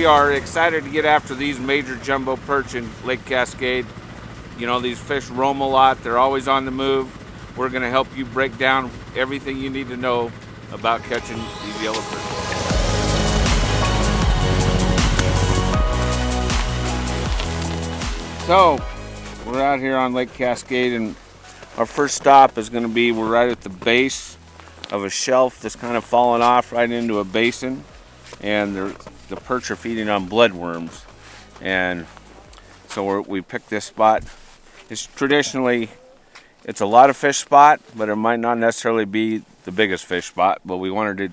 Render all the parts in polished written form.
we are excited to get after these major jumbo perch in Lake Cascade. You know, these fish roam a lot. They're always on the move. We're going to help you break down everything you need to know about catching these yellow perch. So, we're out here on Lake Cascade, and our first stop is going to be, we're right at the base of a shelf that's kind of fallen off right into a basin, and the perch are feeding on bloodworms. And so we picked this spot. It's traditionally, it's a lot of fish spot, but it might not necessarily be the biggest fish spot. But we wanted to,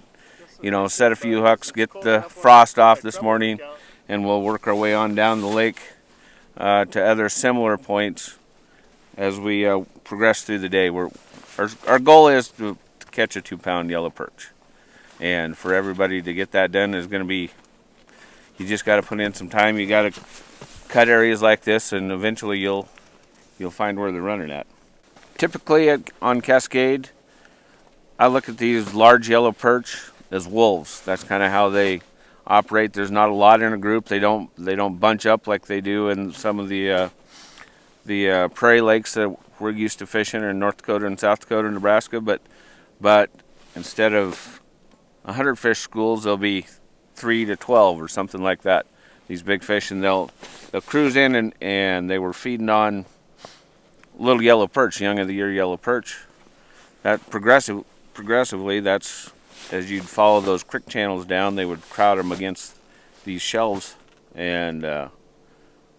you know, set a few hooks, get the frost off this morning, and we'll work our way on down the lake to other similar points as we progress through the day. Our goal is to catch a 2-pound yellow perch, and for everybody to get that done is going to be, you just got to put in some time. You got to cut areas like this, and eventually you'll find where they're running at. Typically on Cascade, I look at these large yellow perch as wolves. That's kind of how they operate. There's not a lot in a group. They don't bunch up like they do in some of the prairie lakes that we're used to fishing in North Dakota and South Dakota and Nebraska. But instead of 100 fish schools, there'll be 3 to 12 or something like that. These big fish, and they'll cruise in, and they were feeding on little yellow perch, young of the year yellow perch. That progressively, that's as you'd follow those creek channels down, they would crowd them against these shelves, and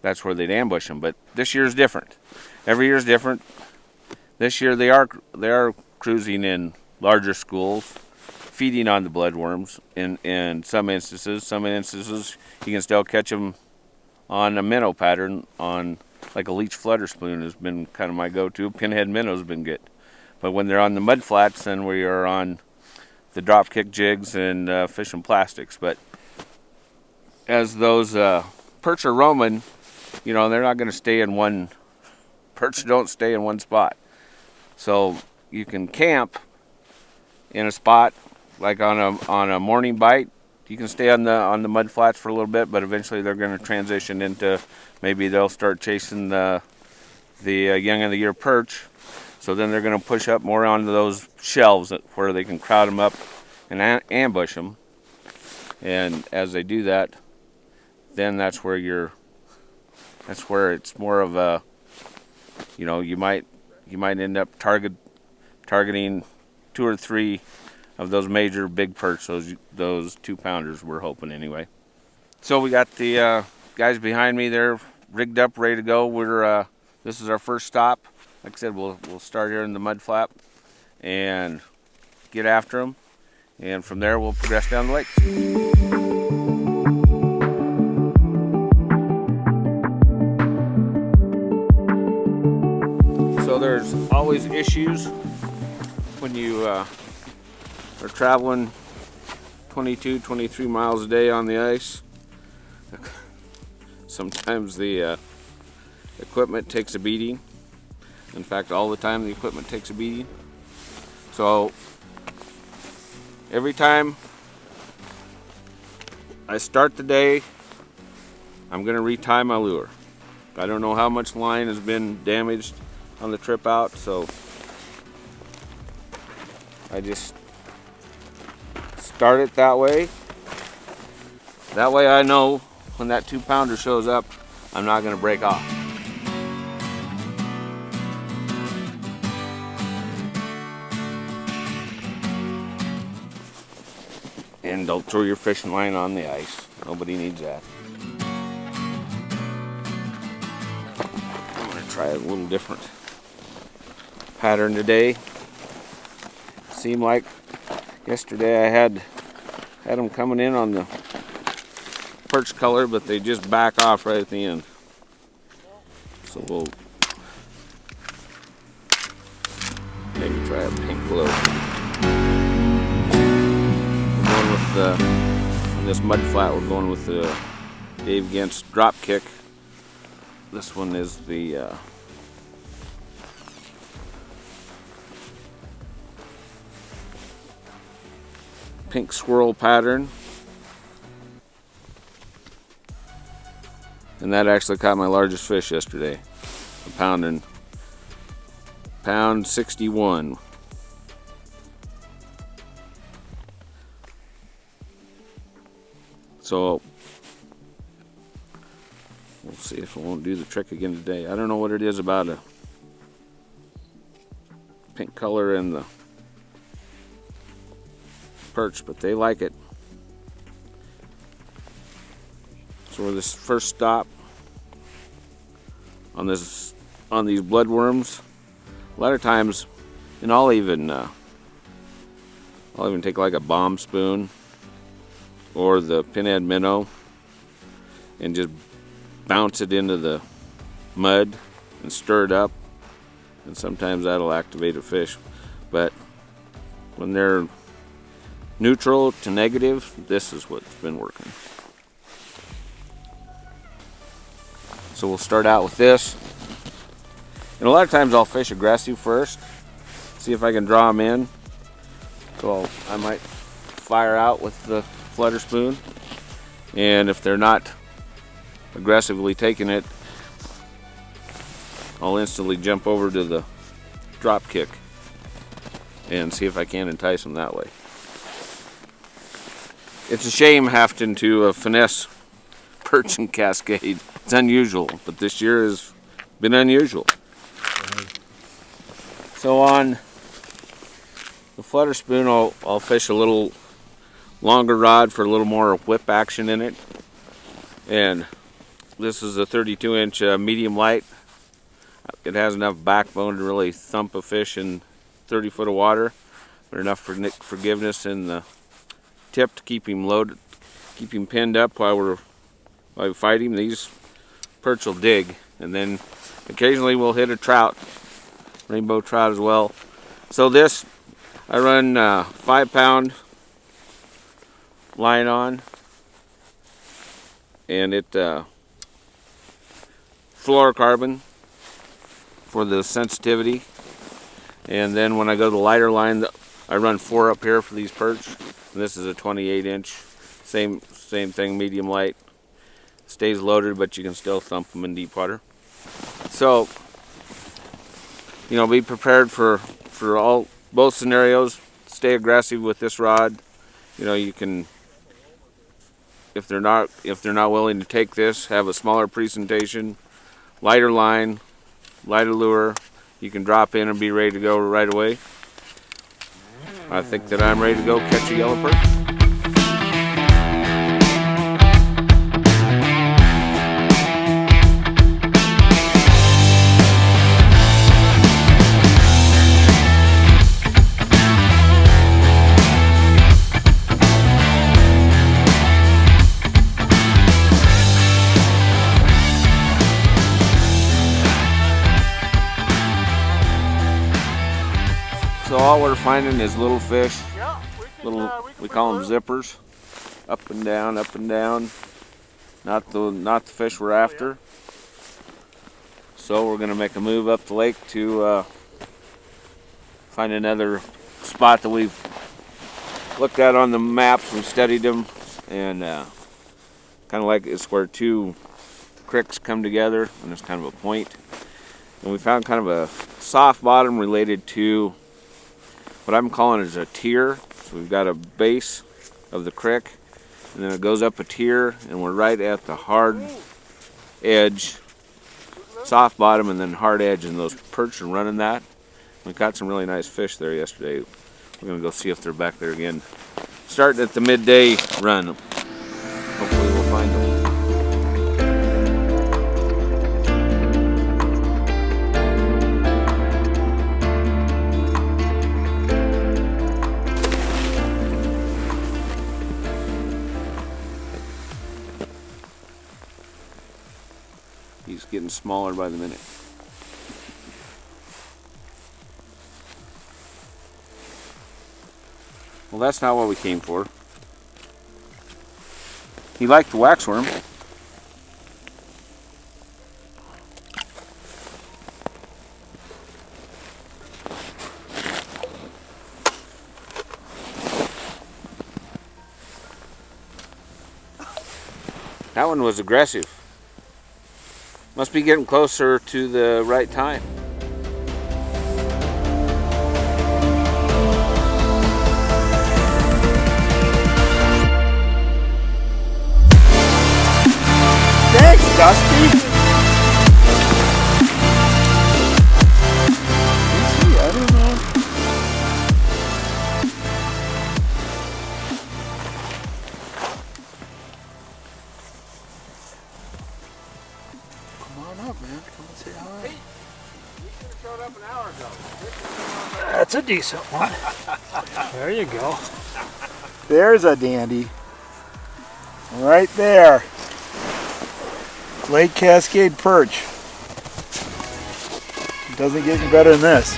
that's where they'd ambush them. But this year's different. Every year's different. This year they are cruising in larger schools, feeding on the bloodworms in some instances. Some instances you can still catch them on a minnow pattern, on like a leech flutter spoon has been kind of my go-to. Pinhead minnow's been good. But when they're on the mud flats, then we are on the drop kick jigs and fishing plastics. But as those perch are roaming, you know, they're not going to stay in one. Perch don't stay in one spot. So you can camp in a spot like on a morning bite. You can stay on the mud flats for a little bit, but eventually they're going to transition into, maybe they'll start chasing the young of the year perch. So then they're going to push up more onto those shelves where they can crowd them up and ambush them. And as they do that, then that's where it's more of a, you know, you might end up targeting 2 or 3 of those major big perch, those 2-pounders, we're hoping anyway. So we got the guys behind me. They're rigged up, ready to go. This is our first stop. Like I said, we'll start here in the mud flap and get after them, and from there we'll progress down the lake. So there's always issues when you are traveling 22, 23 miles a day on the ice. Sometimes the equipment takes a beating. In fact, all the time the equipment takes a beating. So every time I start the day, I'm going to retie my lure. I don't know how much line has been damaged on the trip out, so I just start it that way. That way I know when that 2-pounder shows up, I'm not going to break off. And don't throw your fishing line on the ice. Nobody needs that. I'm going to try a little different pattern today. Seemed like yesterday I had them coming in on the perch color, but they just back off right at the end. So we'll maybe try a pink glow. On this mud flat, we're going with the Dave Gent's drop kick. This one is the pink swirl pattern. And that actually caught my largest fish yesterday. A pound 61. So we'll see if it won't do the trick again today. I don't know what it is about a pink color in the perch, but they like it. So we're this first stop on these bloodworms. A lot of times, and I'll even take like a bomb spoon or the pinhead minnow and just bounce it into the mud and stir it up, and sometimes that'll activate a fish. But when they're neutral to negative, this is what's been working. So we'll start out with this, and a lot of times I'll fish aggressive first, see if I can draw them in. So I might fire out with the flutter spoon, and if they're not aggressively taking it, I'll instantly jump over to the drop kick and see if I can entice them that way. It's a shame having to finesse perch in Cascade. It's unusual, but this year has been unusual. So on the flutter spoon, I'll fish a little longer rod for a little more whip action in it. And this is a 32-inch medium light. It has enough backbone to really thump a fish in 30 foot of water, but enough for forgiveness in the tip to keep him loaded, keep him pinned up while we fight him. These perch will dig, and then occasionally we'll hit a trout, rainbow trout as well. So this, I run 5-pound line on, and it fluorocarbon for the sensitivity. And then when I go to the lighter line, I run 4 up here for these perch. And this is a 28-inch, same thing, medium light. Stays loaded, but you can still thump them in deep water. So, be prepared for both scenarios. Stay aggressive with this rod. You can, if they're not willing to take this, have a smaller presentation, lighter line, lighter lure. You can drop in and be ready to go right away. I think that I'm ready to go catch a yellow perch. So all we're finding is little fish, we call them zippers, up and down, not the fish we're after. So we're going to make a move up the lake to find another spot that we've looked at on the maps, we've studied them, and kind of like it's where 2 creeks come together, and it's kind of a point. And we found kind of a soft bottom related to what I'm calling is a tier. So we've got a base of the creek, and then it goes up a tier, and we're right at the hard edge, soft bottom, and then hard edge, and those perch are running that. We caught some really nice fish there yesterday. We're going to go see if they're back there again. Starting at the midday run. Hopefully we'll find them. He's getting smaller by the minute. Well, that's not what we came for. He liked the waxworm. That one was aggressive. Must be getting closer to the right time. Thanks, Dusty. I don't know. Come on up, man. Come and say hi. Hey, you should have showed up an hour ago. That's a decent one. There you go. There's a dandy. Right there. Lake Cascade Perch. It doesn't get any better than this.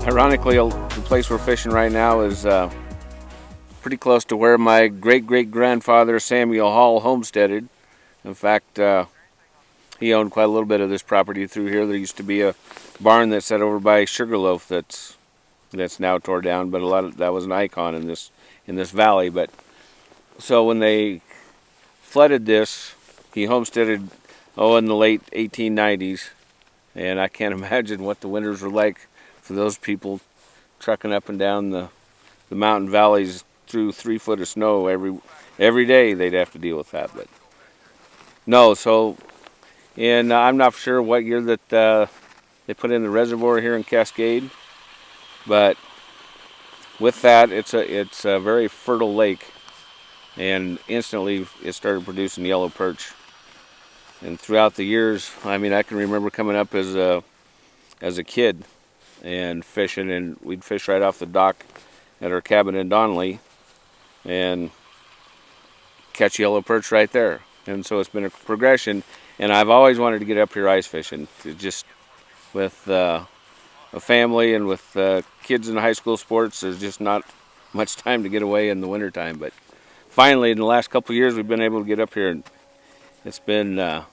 Ironically, the place we're fishing right now is pretty close to where my great-great-grandfather Samuel Hall homesteaded. In fact, he owned quite a little bit of this property through here. There used to be a barn that sat over by Sugarloaf that's now tore down, but a lot of that was an icon in this valley. But so when they flooded this, he homesteaded in the late 1890s, and I can't imagine what the winters were like for those people trucking up and down the mountain valleys through 3 foot of snow every day. They'd have to deal with that. But no, so and I'm not sure what year that they put in the reservoir here in Cascade, but with that, it's a very fertile lake, and instantly it started producing yellow perch. And throughout the years, I mean, I can remember coming up as a kid and fishing, and we'd fish right off the dock at our cabin in Donnelly and catch yellow perch right there. And so it's been a progression, and I've always wanted to get up here ice fishing. It just with a family and with kids in high school sports, there's just not much time to get away in the wintertime. But finally, in the last couple of years, we've been able to get up here, and it's been a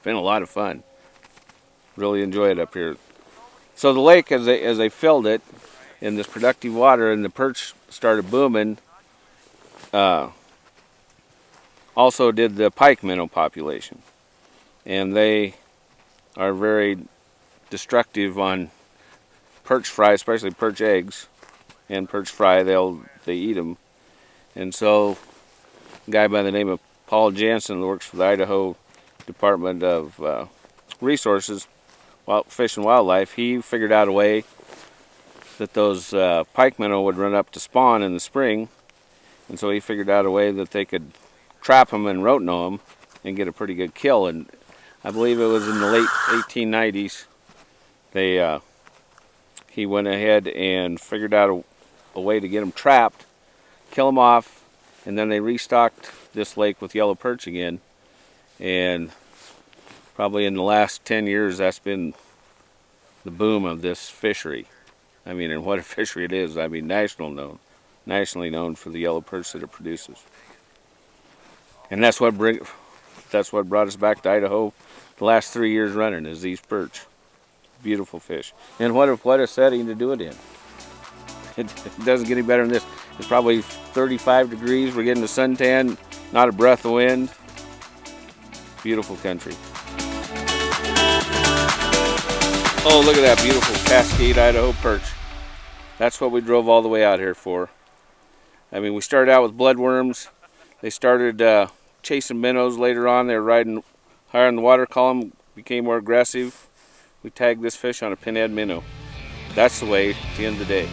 lot of fun. Really enjoy it up here. So the lake, as they filled it in this productive water and the perch started booming, also did the pike minnow population. And they are very destructive on perch fry, especially perch eggs and perch fry. They eat them. And so a guy by the name of Paul Jansen, who works for the Idaho Department of Resources, Fish and Wildlife, he figured out a way that those pike minnow would run up to spawn in the spring, and so he figured out a way that they could trap them and rotenno them and get a pretty good kill. And I believe it was in the late 1890s he went ahead and figured out a way to get them trapped, kill them off, and then they restocked this lake with yellow perch again. And probably in the last 10 years, that's been the boom of this fishery. I mean, and what a fishery it is. I mean, nationally known for the yellow perch that it produces. And that's what brought us back to Idaho the last 3 years running, is these perch. Beautiful fish. And what a setting to do it in. It doesn't get any better than this. It's probably 35 degrees. We're getting the suntan, not a breath of wind. Beautiful country. Oh, look at that beautiful Cascade, Idaho perch. That's what we drove all the way out here for. I mean, we started out with bloodworms. They started chasing minnows later on. They were riding higher in the water column, became more aggressive. We tagged this fish on a pinhead minnow. That's the way at the end of the day.